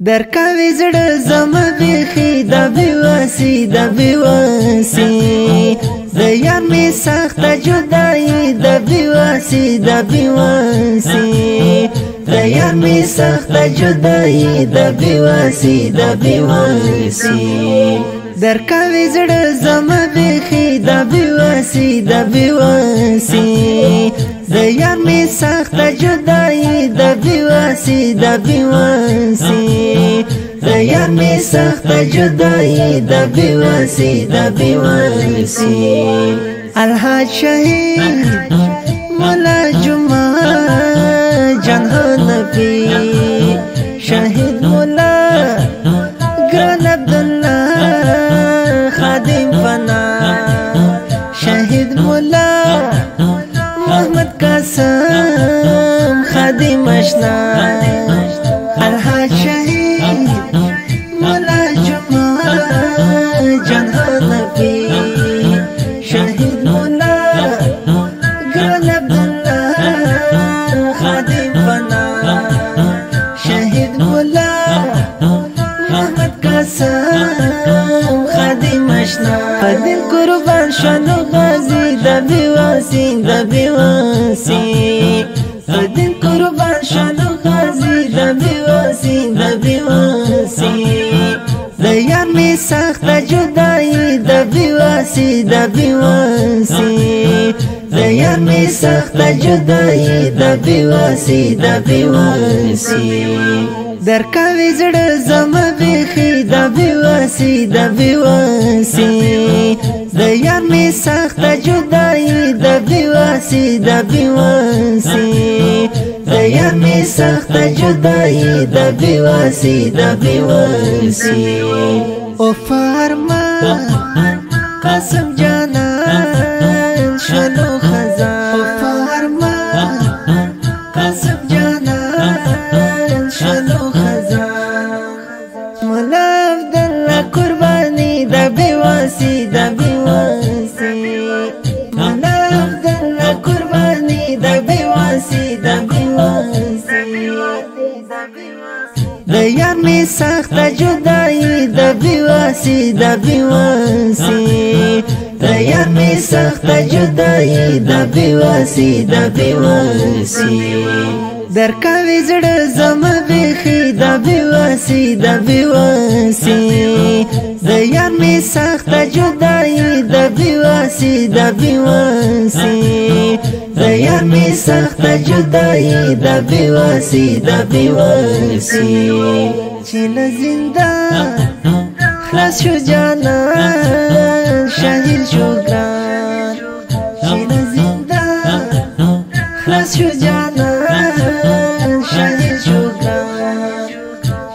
درکاوی زړه زما بیخي د بیواسي د بیواسي د یار می سخته جدایي د بیواسي د بیواسي د یار می سخته جدایي د بیواسي د بیواسي درکاوی زړه زما بیخي د بیواسي د بیواسي د یار می سخته جدایي د بیواسي د بیواسي د یار می سخته جدایي د بیواسي د بیواسي الحاج شهید مولا جمعه جان نبی شهید مولا گران عبدالله خادم فنا شهید مولا محمد قاسم خادم اشنا الحاج شهید مولا جمعه جان نبی شهید مولا گران عبدالله خادم فنا شهید مولا محمد قاسم خادم اشنا خادم قربان شانو غازی د بیواسي د بیواسي خادم قربان شانو غازی د بیواسي د بیواسي د یار می سخته جدایي د بیواسي د بیواسي د یار می سخته جدایي د بیواسي د بیواسي درکاوی زړه زما بیخي د بیواسي د بیواسي د یار می سخته جدایي د بیواسي د بیواسي د یار می سخته جدایي د بیواسي د بیواسي او فرمان قاسم جانان شنو خزان او فرمان قاسم جانان شنو مولا عبدالله قربانی د بیواسي د بیواسي مولا عبدالله قربانی د بیواسي د بیواسي د یار می سخته جدایي د بیواسي د بیواسي د یار می سخته جدایي د بیواسي د بیواسي درکاوی زړه زما بیخي د بیواسي د بیواسي د یار می سخته جدایي د بیواسي د بیواسي د یار می سخته جدایي د بیواسي د بیواسي چې له زندان خلاص شو جانان شهید شو ګران چې له زندان خلاص شو جانان شهید شو ګران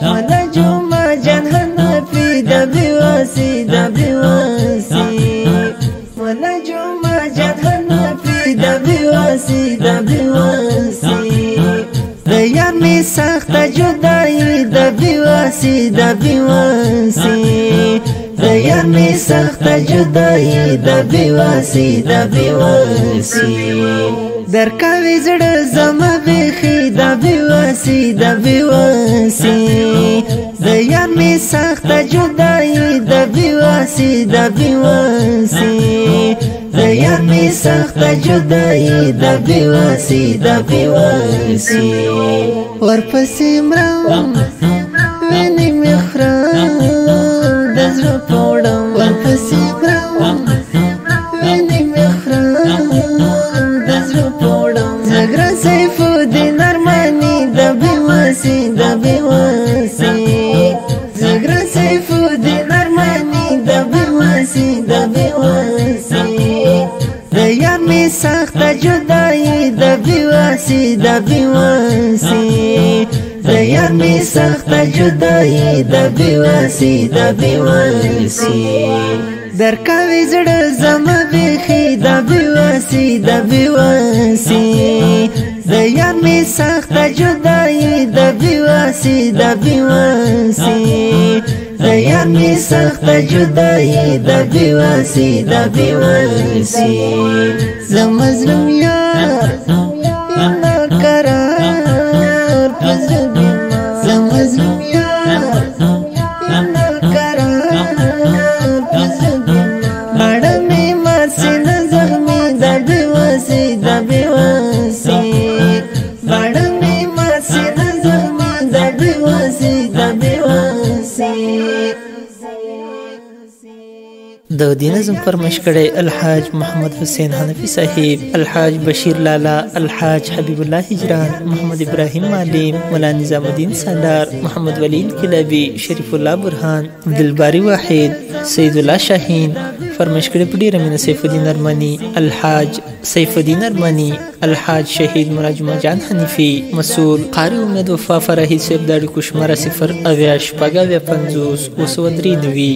مولا جمعه جان نبی د بیواسي د بیواسي مولا جمعه جان نبی د بیواسي د بیواسي د یار می سخته جدایي د بیواسي د بیواسي د یار می سخته جدایي د بیواسي د بیواسي درکاوی زړه زما بیخي د بیواسي د بیواسي د یار می سخته جدایي د بیواسي د بیواسي د یار می سخته جدایي د بیواسي د بیواسي ورپسې مرم وینې مې خورم د زړه په وړم ورپسې مرم وینې مې خورم د زړه په وړم زګره سیف الدین ارماني د بیواسي د بیواسي زګره سیف الدین ارماني د بیواسي د بیواسي د یار می سخته جدایي د بیواسي د بیواسي د یار می سخته جدایي د بیواسي د بیواسي درکاوی زړه زما بیخي د بیواسي د بیواسي د یار می سخته جدایي د بیواسي د بیواسي د یار می سخته جدایي د بیواسي د بیواسي زما زړه یار قرار پزړه زما زړه د دې نظم فرمایش کړی الحاج محمد حسین حنفي صاحب، الحاج بشیر لالا، الحاج حبیب الله هجران، محمد ابراهیم معلم، مولا نظام الدین سالار، محمد ولی انقلابی، شریف الله برهان، عبدالباری واحد، سید الله شاهین. فرمایش کړی په ډیره مینه سیف الدین ارمنی، الحاج سیف الدین ارمنی، الحاج شهید مراجمه جان حنیفی، مسئول قاری امید وفا فرحی صاحب د اړیکو شماره 0 اویا شپږ اویا 50 اوسو درې 90.